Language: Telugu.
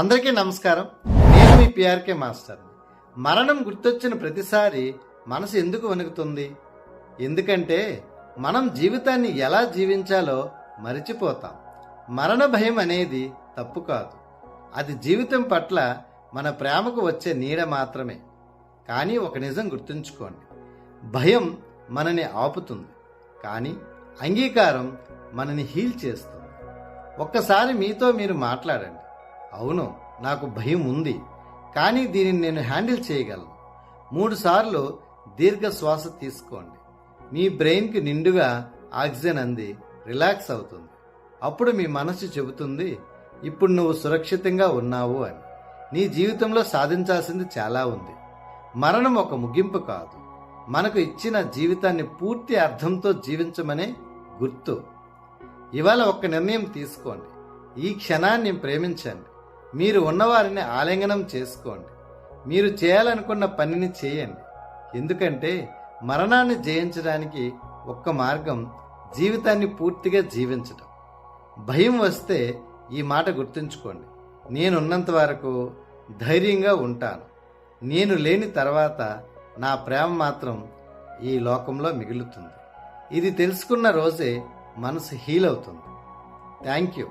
అందరికీ నమస్కారం. నేను మీ పిఆర్కే మాస్టర్. మరణం గుర్తొచ్చిన ప్రతిసారి మనసు ఎందుకు వణుకుతుంది? ఎందుకంటే మనం జీవితాన్ని ఎలా జీవించాలో మరిచిపోతాం. మరణ భయం అనేది తప్పు కాదు. అది జీవితం పట్ల మన ప్రేమకు వచ్చే నీడ మాత్రమే. కానీ ఒక నిజం గుర్తుంచుకోండి, భయం మనని ఆపుతుంది, కానీ అంగీకారం మనని హీల్ చేస్తుంది. ఒక్కసారి మీతో మీరు మాట్లాడండి, అవును నాకు భయం ఉంది, కానీ దీనిని నేను హ్యాండిల్ చేయగలను. 3 సార్లు దీర్ఘ శ్వాస తీసుకోండి. మీ బ్రెయిన్కి నిండుగా ఆక్సిజన్ అంది రిలాక్స్ అవుతుంది. అప్పుడు మీ మనసు చెబుతుంది, ఇప్పుడు నువ్వు సురక్షితంగా ఉన్నావు అని. నీ జీవితంలో సాధించాల్సింది చాలా ఉంది. మరణం ఒక ముగింపు కాదు, మనకు ఇచ్చిన జీవితాన్ని పూర్తి అర్థంతో జీవించమనే గుర్తు. ఇవాళ ఒక్క నిర్ణయం తీసుకోండి, ఈ క్షణాన్ని ప్రేమించండి. మీరు ఉన్నవారిని ఆలింగనం చేసుకోండి. మీరు చేయాలనుకున్న పనిని చేయండి. ఎందుకంటే మరణాన్ని జయించడానికి ఒక్క మార్గం జీవితాన్ని పూర్తిగా జీవించడం. భయం వస్తే ఈ మాట గుర్తుంచుకోండి, నేనున్నంత వరకు ధైర్యంగా ఉంటాను. నేను లేని తర్వాత నా ప్రేమ మాత్రం ఈ లోకంలో మిగులుతుంది. ఇది తెలుసుకున్న రోజే మనసు హీల్ అవుతుంది. Thank you.